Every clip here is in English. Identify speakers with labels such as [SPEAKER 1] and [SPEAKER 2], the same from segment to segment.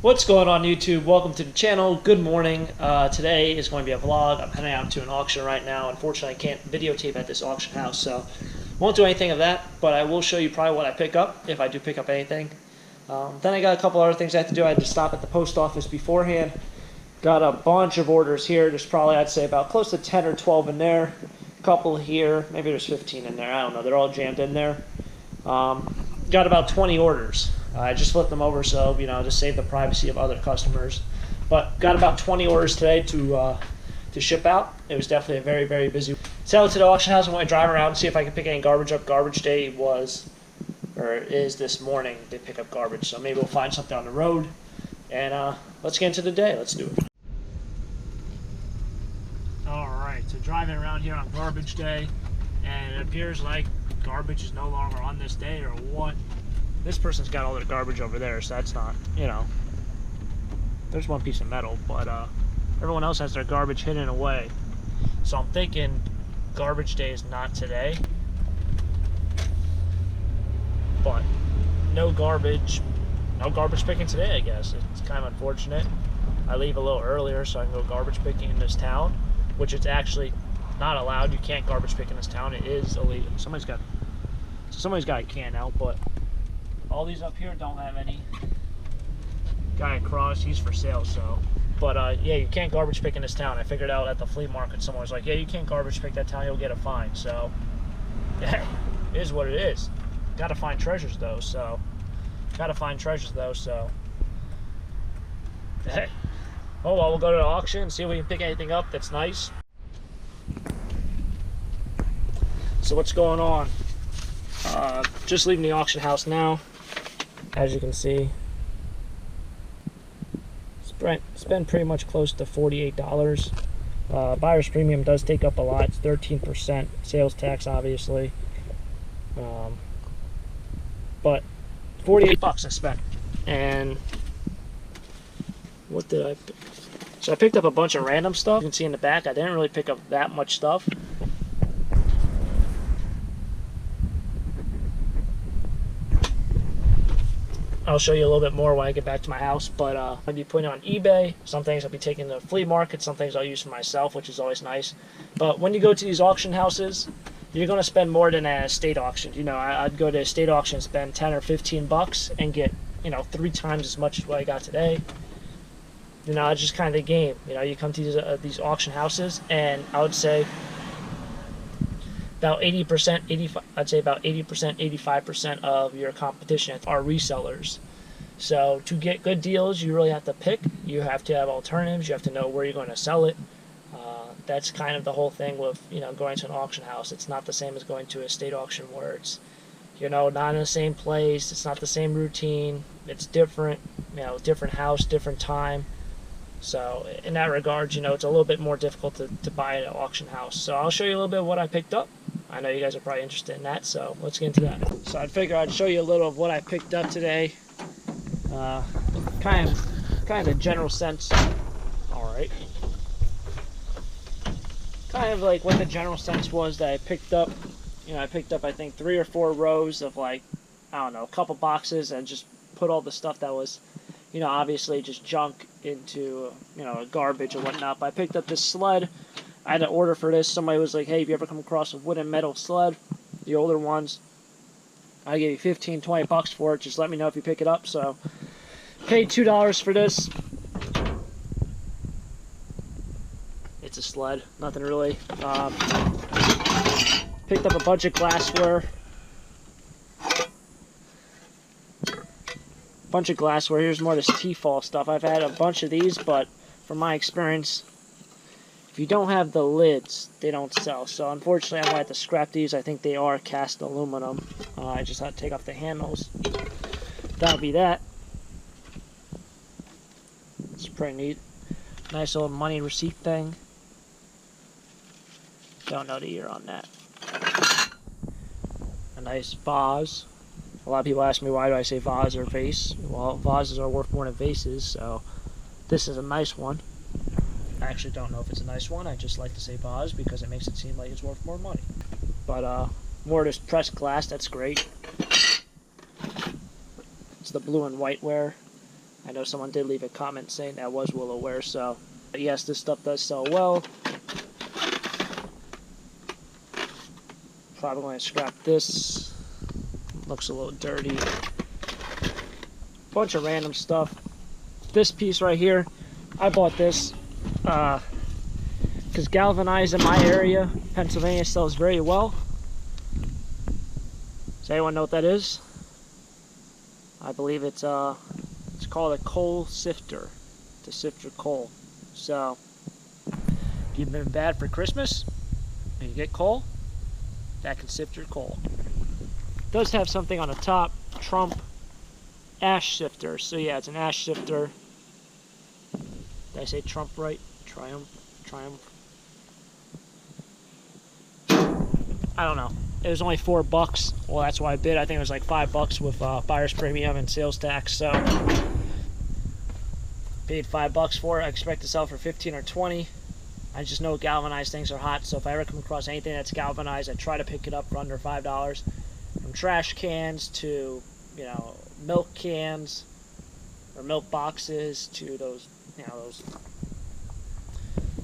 [SPEAKER 1] What's going on YouTube? Welcome to the channel. Good morning. Today is going to be a vlog. I'm heading out to an auction right now. Unfortunately, I can't videotape at this auction house, so won't do anything of that, but I will show you probably what I pick up, if I do pick up anything. Then I got a couple other things I have to do. I had to stop at the post office beforehand. Got a bunch of orders here. There's probably, I'd say, about close to 10 or 12 in there. A couple here. Maybe there's 15 in there. I don't know. They're all jammed in there. Got about 20 orders. I just flipped them over so, to save the privacy of other customers. But got about 20 orders today to ship out. It was definitely a very, very busy. So to the auction house, I want to drive around and see if I can pick any garbage up. Garbage day is this morning. They pick up garbage, so maybe we'll find something on the road. And let's get into the day. Let's do it. All right, so driving around here on garbage day, and it appears like garbage is no longer on this day or what. This person's got all their garbage over there, so that's not, there's one piece of metal, but everyone else has their garbage hidden away. So I'm thinking garbage day is not today, but no garbage picking today, I guess. It's kind of unfortunate. I leave a little earlier so I can go garbage picking in this town, which is actually not allowed. You can't garbage pick in this town. It is illegal. Somebody's got a can out, but all these up here don't have any. Guy across, he's for sale, so. But yeah, you can't garbage pick in this town. I figured out at the flea market, someone was like, yeah, you can't garbage pick that town, you'll get a fine. So, yeah, it is what it is. Gotta find treasures though, so. Hey. Oh well, we'll go to the auction and see if we can pick anything up that's nice. So what's going on? Just leaving the auction house now. As you can see, spent pretty much close to $48. Buyer's premium does take up a lot. It's 13% sales tax, obviously. But 48 bucks I spent. And what did I pick? So I picked up a bunch of random stuff. You can see in the back, I didn't really pick up that much stuff. I'll show you a little bit more when I get back to my house, but I'll be putting it on eBay. Some things I'll be taking to the flea market, some things I'll use for myself, which is always nice. But when you go to these auction houses, you're going to spend more than at a state auction. I'd go to a state auction and spend 10 or 15 bucks and get, 3 times as much as what I got today. It's just kind of the game. You come to these auction houses, and I would say about 80%, I'd say about 80%, 85% of your competition are resellers. So to get good deals, you really have to pick. You have to have alternatives. You have to know where you're going to sell it. That's kind of the whole thing with, going to an auction house. It's not the same as going to a state auction where it's, not in the same place. It's not the same routine. It's different, different house, different time. So in that regard, it's a little bit more difficult to buy at an auction house. So I'll show you a little bit of what I picked up. I know you guys are probably interested in that, so let's get into that. So I figured I'd show you a little of what I picked up today. Kind of the general sense. All right. Kind of like what the general sense was that I picked up. I picked up I think 3 or 4 rows of a couple boxes, and just put all the stuff that was, obviously just junk into, garbage or whatnot. But I picked up this sled. I had an order for this. Somebody was like, hey, if you ever come across a wooden metal sled, the older ones, I'll give you 15, 20 bucks for it. Just let me know if you pick it up. So, paid $2 for this. It's a sled. Nothing really. Picked up a bunch of glassware. Here's more of this T-fall stuff. I've had a bunch of these, but from my experience, if you don't have the lids, they don't sell. So unfortunately, I'm going to have to scrap these. I think they are cast aluminum. I just had to take off the handles. That'll be that. It's pretty neat. Nice old money receipt thing. Don't know the year on that. A nice vase. A lot of people ask me, why do I say vase or vase? Well, vases are worth more than vases, so this is a nice one. I actually don't know if it's a nice one. I just like to say vase because it makes it seem like it's worth more money. But more of this pressed glass, that's great. It's the blue and white ware. I know someone did leave a comment saying that was willow ware, so yes, this stuff does sell well. Probably going to scrap this. Looks a little dirty. Bunch of random stuff. This piece right here, I bought this because galvanized in my area, Pennsylvania, sells very well. Does anyone know what that is? I believe it's called a coal sifter, to sift your coal. So if you've been bad for Christmas and you get coal, that can sift your coal. It does have something on the top, Trump ash sifter. So yeah, it's an ash sifter. Did I say Trump right? Triumph. I don't know. It was only $4. Well, that's why I bid. I think it was like $5 with buyer's premium and sales tax. So paid $5 for it. I expect to sell for 15 or 20. I just know galvanized things are hot. So if I ever come across anything that's galvanized, I try to pick it up for under $5. From trash cans to, you know, milk cans or milk boxes to those, you know,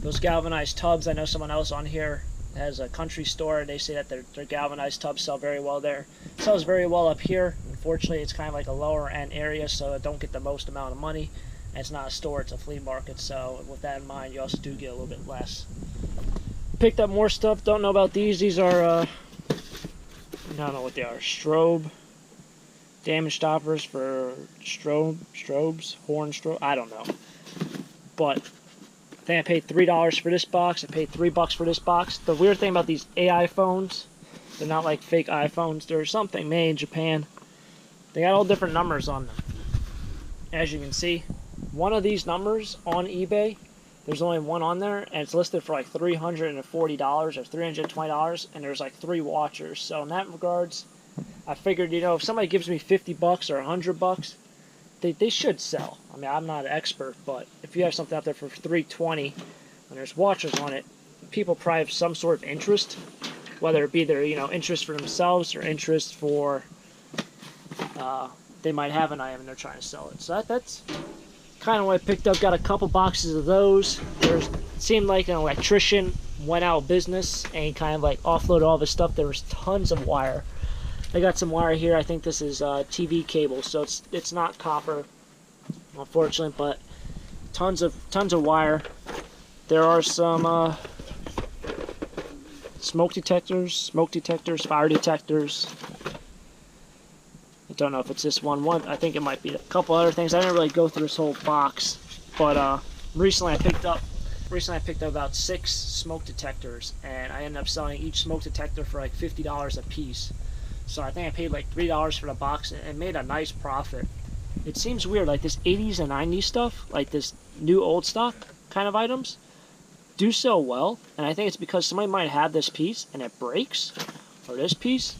[SPEAKER 1] those galvanized tubs. I know someone else on here has a country store. They say that their galvanized tubs sell very well there. It sells very well up here. Unfortunately, it's kind of like a lower end area, so it don't get the most amount of money. And it's not a store, it's a flea market. So with that in mind, you also do get a little bit less. Picked up more stuff. Don't know about these. These are I don't know what they are. Strobe damage stoppers for strobes, horn strobe. I don't know. But I think I paid $3 for this box. I paid $3 for this box. The weird thing about these AI phones, they're not like fake iPhones. They're something made in Japan. They got all different numbers on them. As you can see, one of these numbers on eBay, there's only one on there, and it's listed for like $340 or $320, and there's like 3 watchers. So in that regards, I figured, you know, if somebody gives me $50 or $100, they should sell. I mean, I'm not an expert, but if you have something out there for $320 and there's watchers on it, people probably have some sort of interest, whether it be their, you know, interest for themselves or interest for they might have an item and they're trying to sell it. So that's kind of what I picked up. Got a couple boxes of those. It seemed like an electrician went out of business and kind of like offloaded all of his stuff. There was tons of wire. I got some wire here. I think this is TV cable, so it's not copper, unfortunately, but tons of wire. There are some smoke detectors, fire detectors. I don't know if it's this one. I think it might be a couple other things. I didn't really go through this whole box, but recently I picked up about 6 smoke detectors, and I ended up selling each smoke detector for like $50 a piece. So I think I paid like $3 for the box and made a nice profit. It seems weird, like this 80s and 90s stuff, like this new old stock kind of items, do sell well. And I think it's because somebody might have this piece and it breaks, or this piece,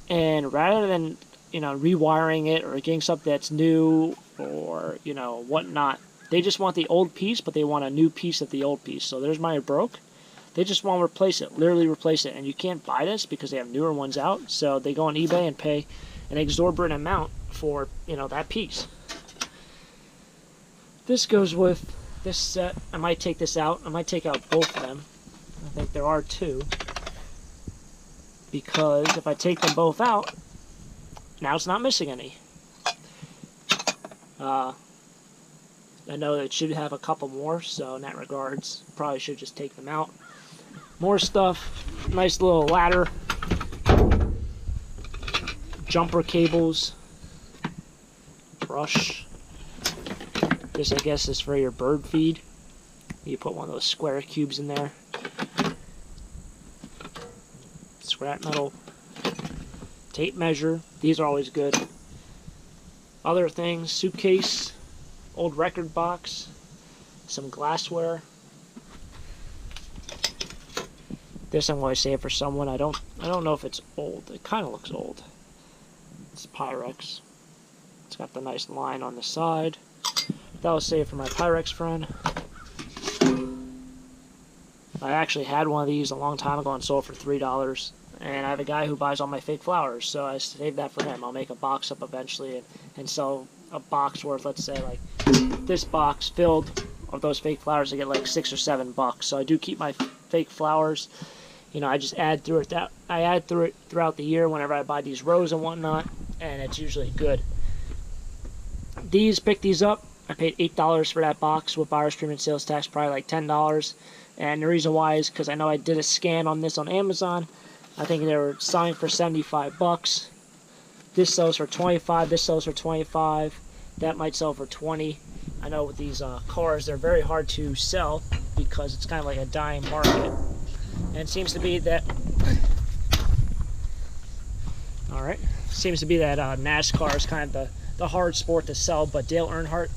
[SPEAKER 1] and rather than, you know, rewiring it or getting something that's new or, you know, whatnot, they just want the old piece, but they want a new piece of the old piece. So there's mine broke. They just want to replace it, literally replace it. And you can't buy this because they have newer ones out. So they go on eBay and pay an exorbitant amount for, you know, that piece. This goes with this set. I might take this out. I might take out both of them. I think there are 2. Because if I take them both out, now it's not missing any. I know that it should have a couple more, so in that regards, probably should just take them out. More stuff. Nice little ladder. Jumper cables. Brush. This, I guess, is for your bird feed. You put one of those square cubes in there. Scrap metal. Tape measure. These are always good. Other things. Suitcase. Old record box. Some glassware. This I'm going to save for someone. I don't know if it's old. It kind of looks old. It's Pyrex. It's got the nice line on the side. That was saved for my Pyrex friend. I actually had one of these a long time ago and sold for $3. And I have a guy who buys all my fake flowers, so I saved that for him. I'll make a box up eventually and sell a box worth, let's say like this box filled of those fake flowers, I get like $6 or $7. So I do keep my fake flowers. You know, I just add through it. I add through it throughout the year whenever I buy these rows and whatnot, and it's usually good. Pick these up. I paid $8 for that box with buyer's premium sales tax, probably like $10. And the reason why is because I know I did a scan on this on Amazon. I think they were selling for $75. This sells for $25. This sells for $25. That might sell for $20. I know with these cars, they're very hard to sell because it's kind of like a dying market. And it seems to be that. All right, seems to be that NASCAR is kind of the hard sport to sell, but Dale Earnhardt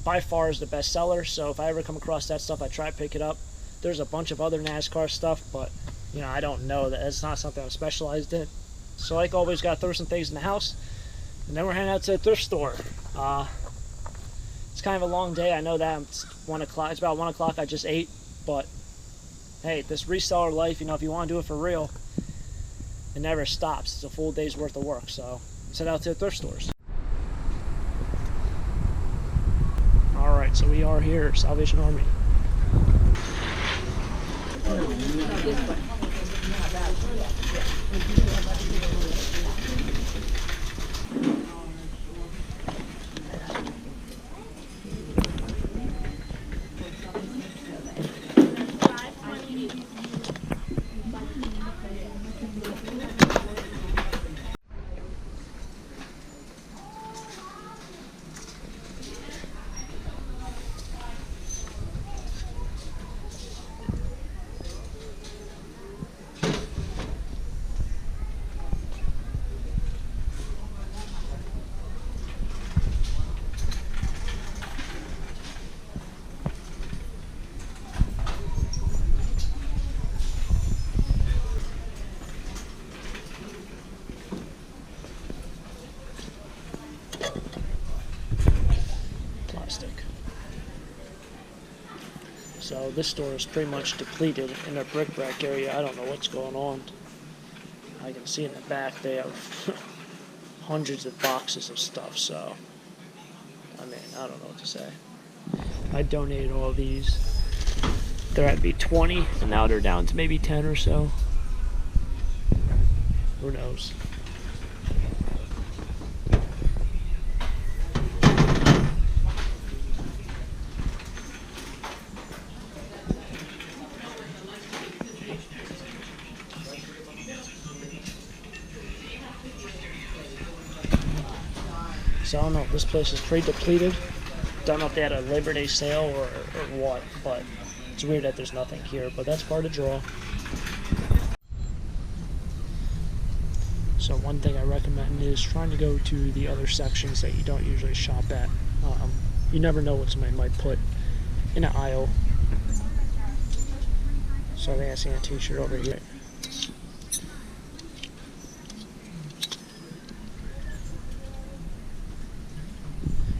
[SPEAKER 1] by far is the best seller. So if I ever come across that stuff, I try to pick it up. There's a bunch of other NASCAR stuff, but you know, I don't know that it's not something I'm specialized in. So like always, gotta throw some things in the house, and then we're heading out to the thrift store. It's kind of a long day. I know that it's 1 o'clock. It's about 1 o'clock. I just ate, but hey, this reseller life, you know, if you want to do it for real, it never stops. It's a full day's worth of work. So let's head out to the thrift stores. All right, so we are here, Salvation Army. So this store is pretty much depleted in their bric-a-brac area. I don't know what's going on. I can see in the back they have hundreds of boxes of stuff, so I mean, I don't know what to say. I donated all of these. They're at be 20, and now they're down to maybe 10 or so. Who knows? So I don't know, this place is pretty depleted. Don't know if they had a Labor Day sale or what, but it's weird that there's nothing here, but that's part of the draw. So one thing I recommend is trying to go to the other sections that you don't usually shop at. You never know what somebody might put in an aisle. So I think I seen a t-shirt over here.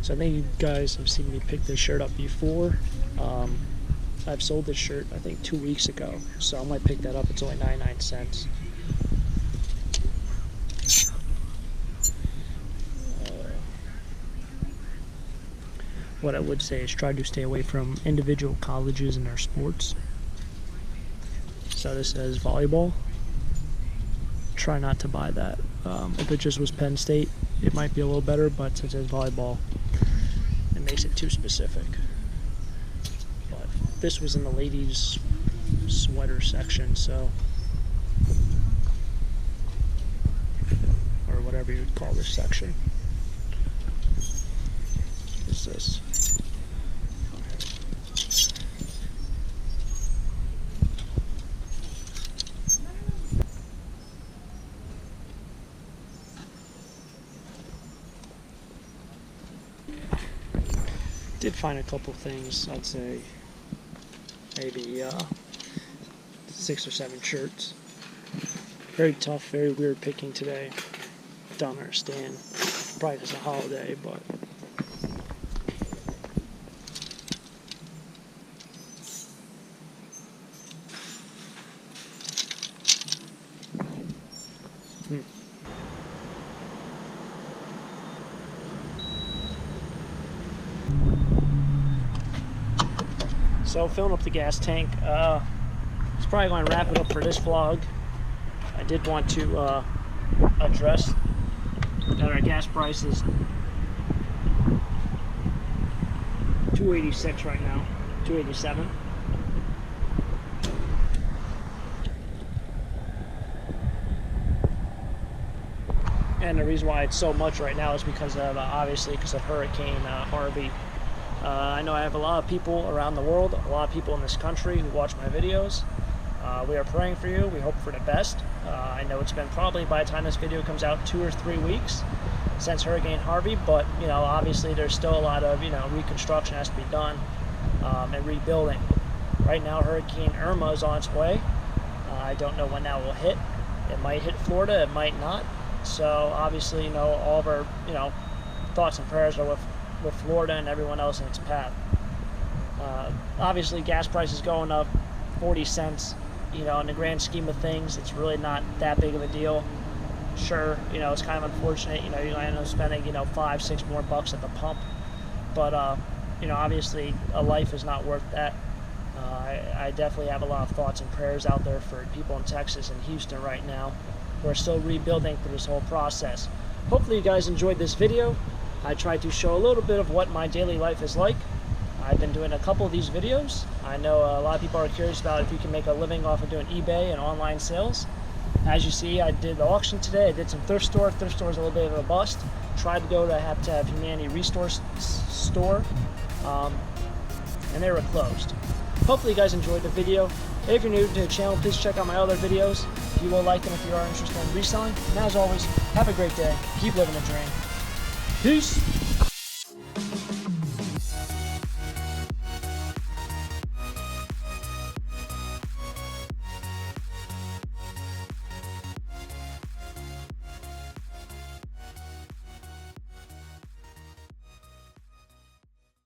[SPEAKER 1] So I think you guys have seen me pick this shirt up before. I've sold this shirt, I think, 2 weeks ago. So I might pick that up. It's only 99 cents. What I would say is try to stay away from individual colleges and their sports. So this says volleyball. Try not to buy that. If it just was Penn State, it might be a little better, but since it's volleyball, it makes it too specific. But this was in the ladies' sweater section, so, or whatever you would call this section. What's this? Did find a couple things. I'd say maybe 6 or 7 shirts. Very tough, very weird picking today. Don't understand. Probably just a holiday, but So filling up the gas tank. It's probably going to wrap it up for this vlog. I did want to address that our gas price is $2.86 right now, $2.87. And the reason why it's so much right now is because of, obviously, because of Hurricane Harvey. I know I have a lot of people around the world, a lot of people in this country who watch my videos. We are praying for you. We hope for the best. I know it's been probably, by the time this video comes out, 2 or 3 weeks since Hurricane Harvey, but, you know, obviously there's still a lot of, you know, reconstruction has to be done and rebuilding. Right now, Hurricane Irma is on its way. I don't know when that will hit. It might hit Florida, it might not. So obviously, you know, all of our, you know, thoughts and prayers are with Florida and everyone else in its path. Obviously, gas prices going up 40 cents. You know, in the grand scheme of things, it's really not that big of a deal. Sure, you know, it's kind of unfortunate. You know, you're going to end up spending, you know, $5-6 more bucks at the pump. But you know, obviously, a life is not worth that. I definitely have a lot of thoughts and prayers out there for people in Texas and Houston right now who are still rebuilding through this whole process. Hopefully you guys enjoyed this video. I tried to show a little bit of what my daily life is like. I've been doing a couple of these videos. I know a lot of people are curious about if you can make a living off of doing eBay and online sales. As you see, I did the auction today. I did some thrift store. Thrift store is a little bit of a bust. Tried to go to have Humanity Resource Store, and they were closed. Hopefully you guys enjoyed the video. If you're new to the channel, please check out my other videos. You will like them if you are interested in reselling. And as always, have a great day. Keep living the dream. Peace.